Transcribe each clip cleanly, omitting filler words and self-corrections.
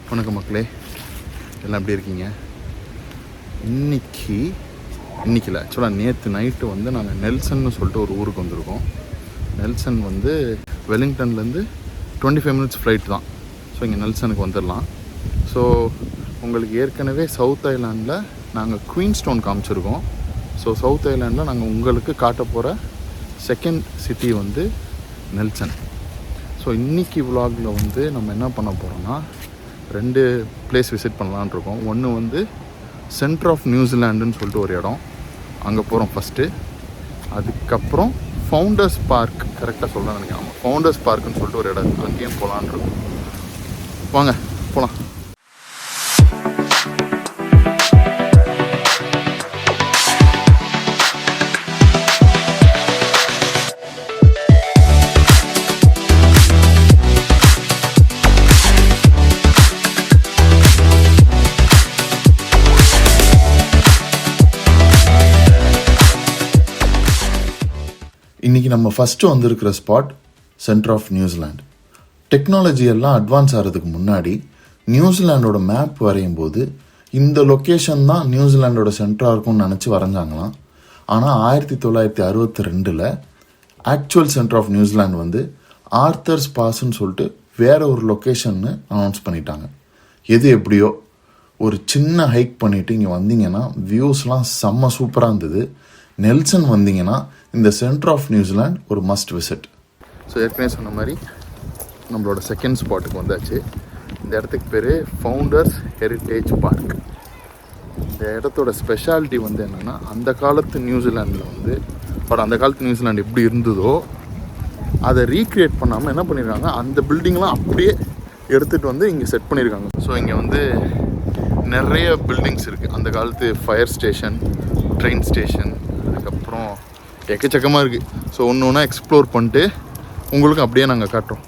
வணக்கம் மக்களே, எல்லாம் எப்படி இருக்கீங்க? இன்றைக்கில் ஆக்சுவலாக நேற்று நைட்டு வந்து நாங்கள் நெல்சன்னு சொல்லிட்டு ஒரு ஊருக்கு வந்திருக்கோம். நெல்சன் வந்து வெலிங்டன்லேருந்து 25 மினிட்ஸ் ஃப்ளைட் தான். ஸோ இங்கே நெல்சனுக்கு வந்துடலாம். ஸோ உங்களுக்கு ஏற்கனவே சவுத் ஐலாண்டில் நாங்கள் குயின்ஸ்டோன் காமிச்சிருக்கோம். ஸோ சவுத் ஐலாண்டில் நாங்கள் உங்களுக்கு காட்ட போகிற செகண்ட் சிட்டி வந்து நெல்சன். ஸோ இன்றைக்கி விலாகில் வந்து நம்ம என்ன பண்ண போகிறோன்னா 2 பிளேஸ் விசிட் பண்ணலான்னு இருக்கோம். ஒன்று வந்து சென்டர் ஆஃப் நியூசிலாண்டுன்னு சொல்லிட்டு ஒரு இடம், அங்கே போகிறோம் ஃபஸ்ட்டு. அதுக்கப்புறம் ஃபவுண்டர்ஸ் பார்க், கரெக்டாக சொல்ல நினைக்கிறேன், ஃபவுண்டர்ஸ் பார்க்குன்னு சொல்லிட்டு ஒரு இடம், அங்கேயும் போகலான்னு இருக்கோம். வாங்க போகலாம். இன்றைக்கி நம்ம ஃபஸ்ட்டு வந்திருக்கிற spot centre of New Zealand. Technology எல்லாம் அட்வான்ஸ் ஆகிறதுக்கு முன்னாடி நியூசிலாண்டோட மேப் வரையும் போது இந்த லொக்கேஷன் தான் நியூசிலாண்டோட சென்டராக இருக்கும்னு நினச்சி வரைஞ்சாங்களாம். ஆனால் 1962 ஆக்சுவல் சென்டர் ஆஃப் நியூசிலாண்ட் வந்து ஆர்த்தர்ஸ் பாஸ்ன்னு சொல்லிட்டு வேற ஒரு லொக்கேஷன்னு அனௌன்ஸ் பண்ணிட்டாங்க. எது எப்படியோ ஒரு சின்ன ஹைக் பண்ணிவிட்டு இங்கே வந்தீங்கன்னா வியூஸ்லாம் செம்ம சூப்பராக இருந்தது. நெல்சன் வந்தீங்கன்னா இந்த சென்டர் ஆஃப் நியூசிலாண்ட் ஒரு மஸ்ட் விசிட். ஸோ ஏற்கனவே சொன்ன மாதிரி நம்மளோட செகண்ட் ஸ்பாட்டுக்கு வந்தாச்சு. இந்த இடத்துக்கு பேர் ஃபவுண்டர்ஸ் ஹெரிட்டேஜ் பார்க். இந்த இடத்தோட ஸ்பெஷாலிட்டி வந்து என்னென்னா, அந்த காலத்து நியூசிலாண்டில் வந்து அந்த காலத்து நியூசிலாண்டு எப்படி இருந்ததோ அதை ரீக்ரியேட் பண்ணாமல் என்ன பண்ணியிருக்காங்க, அந்த பில்டிங்லாம் அப்படியே எடுத்துகிட்டு வந்து இங்கே செட் பண்ணியிருக்காங்க. ஸோ இங்கே வந்து நிறைய பில்டிங்ஸ் இருக்குது. அந்த காலத்து ஃபயர் ஸ்டேஷன், ட்ரெயின் ஸ்டேஷன், அதுக்கப்புறம் எக்கச்சக்கமாக இருக்குது. ஸோ ஒன்று ஒன்றா எக்ஸ்ப்ளோர் பண்ணிட்டு உங்களுக்கும் அப்படியே நாங்கள் காட்டுறோம்.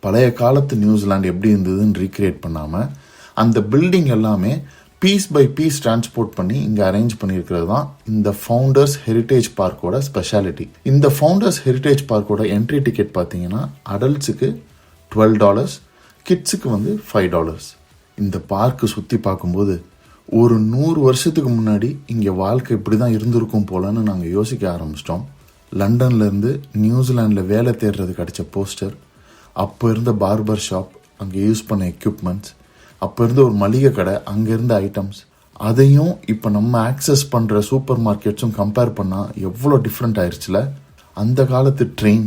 பழைய காலத்து நியூசிலாந்து எப்படி இருந்ததுன்னு ரீக்ரியேட் பண்ணாமல் அந்த பில்டிங் எல்லாமே பீஸ் பை பீஸ் டிரான்ஸ்போர்ட் பண்ணி இங்கே அரேஞ்ச் பண்ணியிருக்கிறது தான் இந்த ஃபவுண்டர்ஸ் ஹெரிட்டேஜ் பார்க்கோட ஸ்பெஷாலிட்டி. இந்த ஃபவுண்டர்ஸ் ஹெரிட்டேஜ் பார்க்கோட என்ட்ரி டிக்கெட் பார்த்தீங்கன்னா அடல்ட்ஸுக்கு $12, கிட்ஸுக்கு வந்து $5. இந்த பார்க்கு சுற்றி பார்க்கும்போது ஒரு 100 வருஷத்துக்கு முன்னாடி இங்கே வாழ்க்கை இப்படி தான் இருந்திருக்கும் போலன்னு நாங்கள் யோசிக்க ஆரம்பிச்சிட்டோம். லண்டன்லேருந்து நியூசிலாண்டில் வேலை தேடுறது கிடைச்ச போஸ்டர், அப்போ இருந்த பார்பர் ஷாப், அங்கே யூஸ் பண்ண எக்யூப்மெண்ட்ஸ், அப்போ இருந்த ஒரு மளிகை கடை, அங்கே இருந்த ஐட்டம்ஸ், அதையும் இப்போ நம்ம ஆக்சஸ் பண்ணுற சூப்பர் மார்க்கெட்ஸும் கம்பேர் பண்ணால் எவ்வளோ டிஃப்ரெண்ட் ஆயிடுச்சுல. அந்த காலத்து ட்ரெயின்,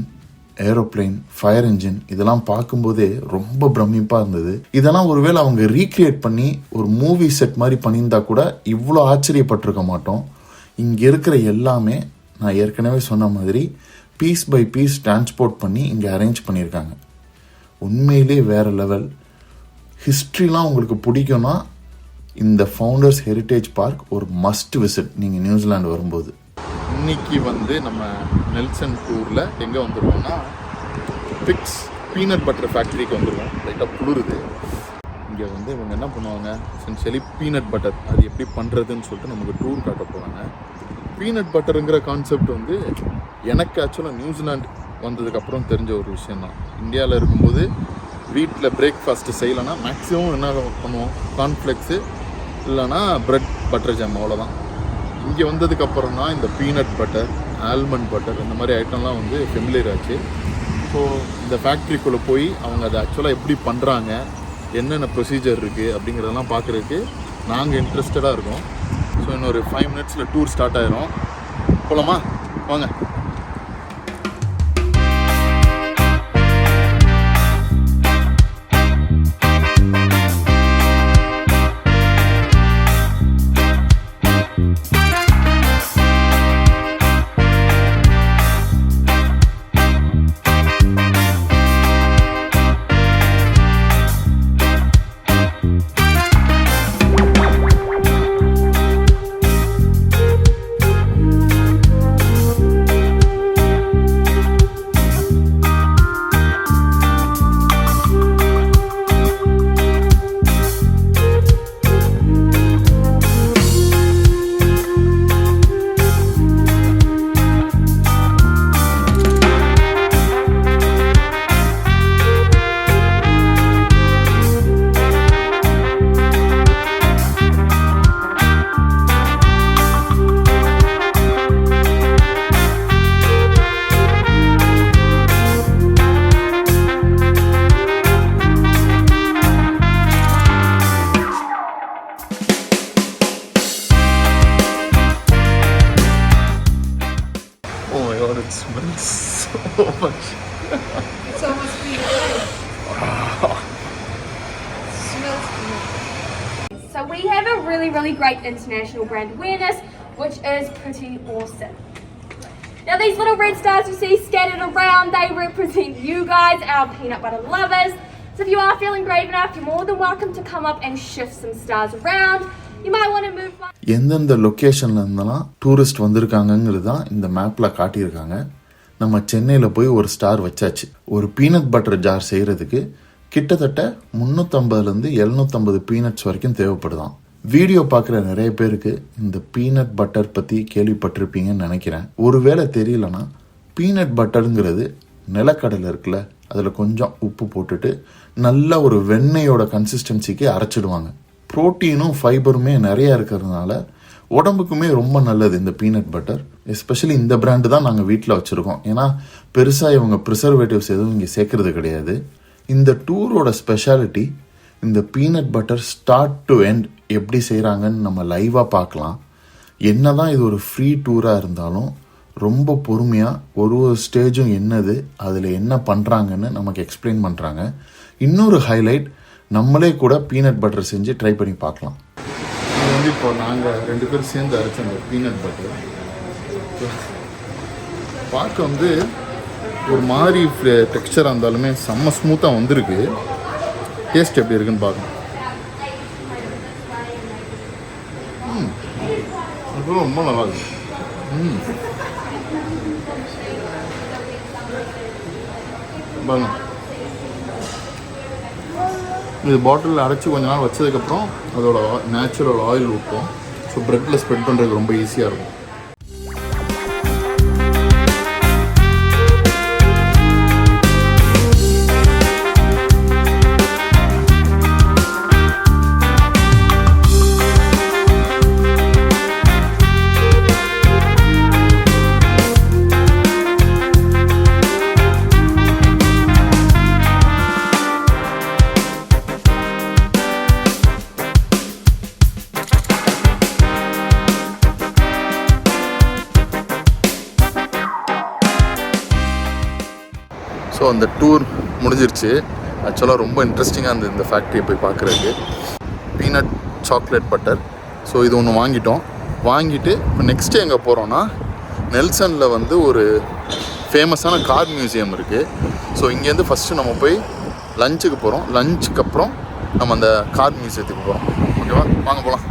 ஏரோப்ளேன், ஃபயர் இன்ஜின் இதெல்லாம் பார்க்கும்போதே ரொம்ப பிரமிப்பாக இருந்தது. இதெல்லாம் ஒருவேளை அவங்க ரீக்ரியேட் பண்ணி ஒரு மூவி செட் மாதிரி பண்ணியிருந்தா கூட இவ்வளோ ஆச்சரியப்பட்டிருக்க மாட்டோம். இங்கே இருக்கிற எல்லாமே நான் ஏற்கனவே சொன்ன மாதிரி பீஸ் பை பீஸ் டிரான்ஸ்போர்ட் பண்ணி இங்கே அரேஞ்ச் பண்ணியிருக்காங்க. உண்மையிலே வேறு லெவல். ஹிஸ்ட்ரிலாம் உங்களுக்கு பிடிக்கும்னா இந்த ஃபவுண்டர்ஸ் ஹெரிட்டேஜ் பார்க் ஒரு மஸ்ட் விசிட் நீங்கள் நியூசிலாண்டு வரும்போது. இன்றைக்கி வந்து நம்ம நெல்சன் டூரில் எங்கே வந்துருக்கோம்னா பிக்ஸ் பீனட் பட்டர் ஃபேக்ட்ரிக்கு வந்துருக்கோம். லைட்டாக குளிருது. இங்கே வந்து இவங்க என்ன பண்ணுவாங்க, எசென்ஷியலி பீனட் பட்டர் அது எப்படி பண்ணுறதுன்னு சொல்லிட்டு நமக்கு டூர் காட்ட போகிறாங்க. பீனட் பட்டருங்கிற கான்செப்ட் வந்து எனக்கு ஆக்சுவலாக நியூசிலாந்து வந்ததுக்கப்புறம் தெரிஞ்ச ஒரு விஷயந்தான். இந்தியாவில் இருக்கும்போது வீட்டில் பிரேக்ஃபாஸ்ட்டு செய்யலைன்னா மேக்ஸிமம் என்ன பண்ணுவோம், கார்ன்ஃப்ளெக்ஸு இல்லைனா ப்ரெட் பட்டர் ஜாம், அவ்வளோதான். இங்கே வந்ததுக்கப்புறம் தான் இந்த பீனட் பட்டர், ஆல்மண்ட் பட்டர் இந்த மாதிரி ஐட்டம்லாம் வந்து ஃபெமிலியர் ஆச்சு. ஸோ இந்த ஃபேக்ட்ரிக்குள்ளே போய் அவங்க அதை ஆக்சுவலாக எப்படி பண்ணுறாங்க, என்னென்ன ப்ரொசீஜர் இருக்குது அப்படிங்கிறதெல்லாம் பார்க்குறதுக்கு நாங்கள் இன்ட்ரெஸ்டடாக இருக்கோம். ஸோ இன்னொரு 5 minutes டூர் ஸ்டார்ட் ஆயிரும். போகலாமா? வாங்க. It smells so much. It's almost free today. Smells good. So we have a really great international brand awareness, which is pretty awesome. Now these little red stars you see scattered around, they represent you guys, our peanut butter lovers. So if you are feeling brave enough, you're more than welcome to come up and shift some stars around. You might want to move one. எந்தெந்த லொக்கேஷன்ல இருந்தெல்லாம் tourist வந்திருக்காங்கங்கிறது தான் இந்த மேப்ல காட்டியிருக்காங்க. நம்ம சென்னையில் போய் ஒரு ஸ்டார் வச்சாச்சு. ஒரு பீனட் பட்டர் ஜார் செய்யறதுக்கு கிட்டத்தட்ட 350 750 பீனட்ஸ் வரைக்கும் தேவைப்படுதான். வீடியோ பார்க்குற நிறைய பேருக்கு இந்த பீனட் பட்டர் பற்றி கேள்விப்பட்டிருப்பீங்கன்னு நினைக்கிறேன். ஒருவேளை தெரியலனா, பீனட் பட்டருங்கிறது நிலக்கடலை இருக்குல்ல, அதில் கொஞ்சம் உப்பு போட்டுட்டு நல்ல ஒரு வெண்ணெயோட கன்சிஸ்டன்சிக்கு அரைச்சிடுவாங்க. ப்ரோட்டீனும் ஃபைபருமே நிறையா இருக்கிறதுனால உடம்புக்குமே ரொம்ப நல்லது இந்த பீனட் பட்டர். எஸ்பெஷலி இந்த பிராண்டு தான் நாங்கள் வீட்டில் வச்சுருக்கோம். ஏன்னா பெருசாக இவங்க ப்ரிசர்வேட்டிவ்ஸ் எதுவும் இங்கே சேர்க்கறது கிடையாது. இந்த டூரோட ஸ்பெஷாலிட்டி இந்த peanut butter start to end எப்படி செய்கிறாங்கன்னு நம்ம லைவாக பார்க்கலாம். என்ன தான் இது ஒரு ஃப்ரீ டூராக இருந்தாலும் ரொம்ப பொறுமையாக ஒரு ஸ்டேஜும் என்னது, அதில் என்ன பண்ணுறாங்கன்னு நமக்கு எக்ஸ்பிளைன் பண்ணுறாங்க. இன்னொரு ஹைலைட், நம்மளே கூட பீனட் பட்டர் செஞ்சு ட்ரை பண்ணி பார்க்கலாம். இது வந்து இப்போ நாங்கள் 2 பேரும் சேர்ந்து அரைச்ச அந்த பீனட் பட்டர் பார்க்க வந்து ஒரு மாதிரி டெக்ஸ்சராக இருந்தாலுமே செம்ம ஸ்மூத்தாக வந்திருக்கு. டேஸ்ட் எப்படி இருக்குன்னு பார்க்கணும். ரொம்ப நல்லா இருக்கு. பாருங்க, இது பாட்டிலில் அரைச்சி கொஞ்ச நாள் வச்சதுக்கப்புறம் அதோட நேச்சுரல் ஆயில் ஊற்றும். ஸோ ப்ரெட்டில் ஸ்ப்ரெட் பண்ணுறதுக்கு ரொம்ப ஈஸியாக இருக்கும். ஸோ அந்த டூர் முடிஞ்சிருச்சு. ஆக்சுவலாக ரொம்ப இன்ட்ரெஸ்டிங்காக இருந்தது இந்த ஃபேக்ட்ரியை போய் பார்க்குறதுக்கு. Peanut chocolate butter. ஸோ இது ஒன்று வாங்கிட்டு இப்போ நெக்ஸ்ட்டு எங்கே போகிறோன்னா, நெல்சனில் வந்து ஒரு ஃபேமஸான கார் மியூசியம் இருக்குது. ஸோ இங்கேருந்து ஃபஸ்ட்டு நம்ம போய் லஞ்சுக்கு போகிறோம். லஞ்சுக்கு அப்புறம் நம்ம அந்த கார் மியூசியத்துக்கு போகிறோம். ஓகேவா, வாங்க போகலாம்.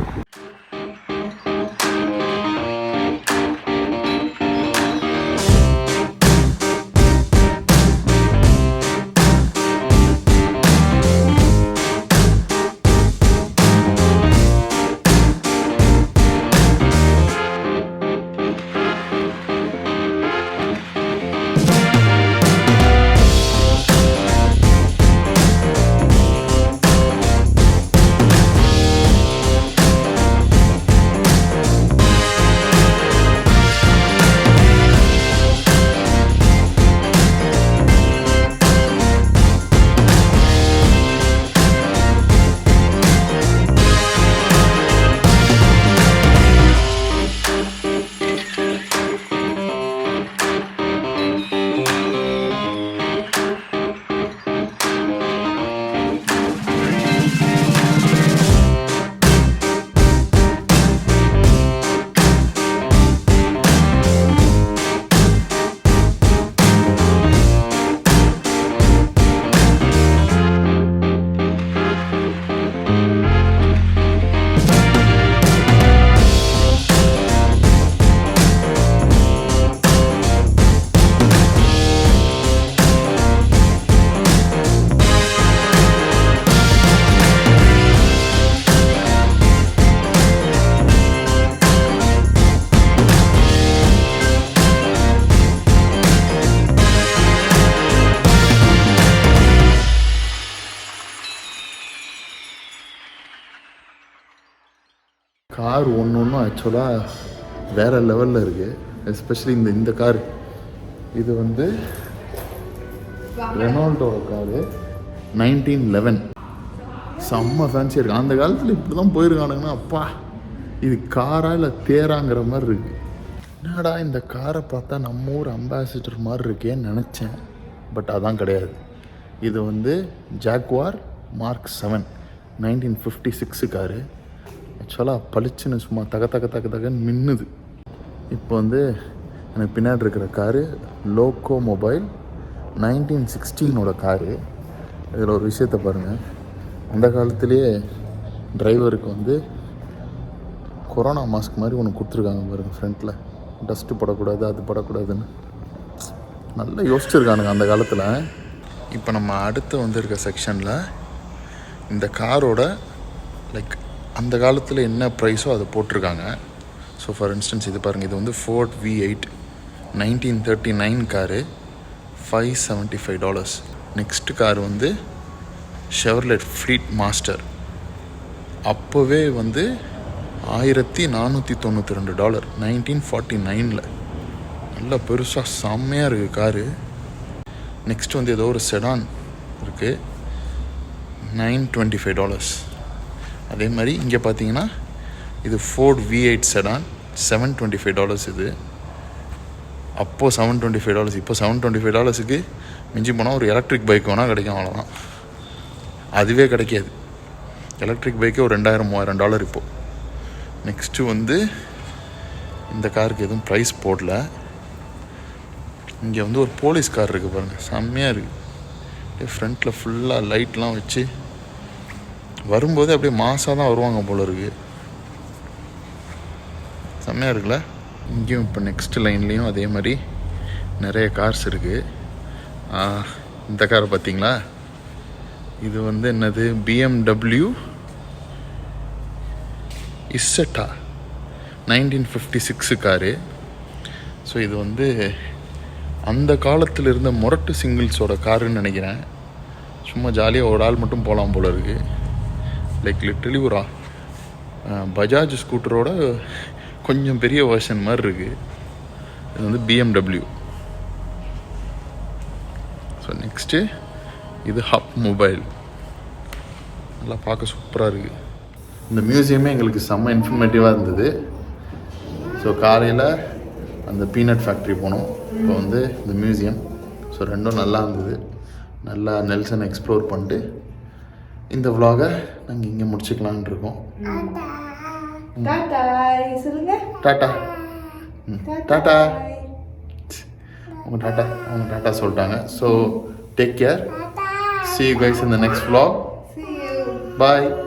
கார் ஒன்று ஒன்றும் ஆக்சுவலாக வேறு லெவலில் இருக்குது. எஸ்பெஷலி இந்த கார், இது வந்து ரெனால்டோட காரு 1911. செம்ம ஃபேன்சியாக இருக்குது. அந்த காலத்தில் இப்படி தான் போயிருக்கானுங்கன்னா அப்பா இது காரா இல்லை தேராங்கிற மாதிரி இருக்குது. என்னடா இந்த காரை பார்த்தா நம்ம ஊர் அம்பாசிடர் மாதிரி இருக்கேன்னு நினச்சேன். பட் அதான் கிடையாது. இது வந்து ஜாக்வார் மார்க் 7 1956 காரு. ஆக்சுவலாக பளிச்சுன்னு சும்மா தகன்னு மின்னுது. இப்போ வந்து எனக்கு பின்னாடி இருக்கிற காரு லோக்கோ மொபைல் 1916 காரு. இதில் ஒரு விஷயத்தை பாருங்கள். அந்த காலத்துலேயே டிரைவருக்கு வந்து கொரோனா மாஸ்க் மாதிரி ஒன்று கொடுத்துருக்காங்க பாருங்கள் ஃப்ரண்ட்டில். டஸ்ட்டு படக்கூடாது, அது படக்கூடாதுன்னு நல்லா யோசிச்சுருக்கானுங்க அந்த காலத்தில். இப்போ நம்ம அடுத்து வந்து இருக்க செக்ஷனில் இந்த காரோட லைக் அந்த காலத்தில் என்ன ப்ரைஸோ அதை போட்டிருக்காங்க. ஸோ ஃபார் இன்ஸ்டன்ஸ் இது பாருங்கள். இது வந்து fort V8 1939 car, $575. Next car வந்து ஷெவர்லெட் ஃப்ளீட் மாஸ்டர். அப்போவே வந்து $1492 1949. நல்லா பெருசாக செம்மையாக இருக்குது காரு. நெக்ஸ்ட் வந்து ஏதோ ஒரு செடான் இருக்குது, $925. அதே மாதிரி இங்கே பார்த்தீங்கன்னா இது ஃபோர்ட் V8 செடான், $725. இது அப்போது $725. இப்போ $725க்கு மிஞ்சி போனால் ஒரு எலக்ட்ரிக் பைக் வேணால் கிடைக்கும், அவ்வளோதான். அதுவே கிடைக்காது. எலக்ட்ரிக் பைக்கே ஒரு $2000-3000 இப்போது. நெக்ஸ்ட்டு வந்து இந்த காருக்கு எதுவும் ப்ரைஸ் போடல. இங்கே வந்து ஒரு போலீஸ் கார் இருக்குது பாருங்கள், செம்மையாக இருக்குது. ஃப்ரண்ட்டில் ஃபுல்லாக லைட்லாம் வச்சு வரும்போது அப்படியே மாசாக தான் வருவாங்க போல இருக்குது. செம்மையாக இருக்குல்ல. இங்கேயும் இப்போ நெக்ஸ்ட் லைன்லேயும் அதே மாதிரி நிறைய கார்ஸ் இருக்குது. இந்த காரை பார்த்தீங்களா? இது வந்து என்னது, BMW இசட்டா 1956 காரு. ஸோ இது வந்து அந்த காலத்தில் இருந்த மொரட்டு சிங்கிள்ஸோட காருன்னு நினைக்கிறேன். சும்மா ஜாலியாக ஒரு ஆள் மட்டும் போகலாம் போல இருக்குது. லைக் லிட்ரலி ஒரு பஜாஜ் ஸ்கூட்டரோட கொஞ்சம் பெரிய வெர்ஷன் மாதிரி இருக்குது. இது வந்து BMW. ஸோ நெக்ஸ்ட்டு இது ஹப் மொபைல். நல்லா பார்க்க சூப்பராக இருக்குது. இந்த மியூசியமே எங்களுக்கு செம்ம இன்ஃபர்மேட்டிவாக இருந்தது. ஸோ காலையில் அந்த பீனட் ஃபேக்ட்ரி போனோம், இப்போ வந்து இந்த மியூசியம். ஸோ ரெண்டும் நல்லா இருந்தது. நல்லா நெல்சன் எக்ஸ்ப்ளோர் பண்ணிட்டு இந்த vlog-ஐ நாங்கள் இங்கே முடிச்சுக்கலான் இருக்கோம். Tata tata tata. அவங்க டாட்டா சொல்லிட்டாங்க. So take care. See you guys in the next vlog. See you. Bye.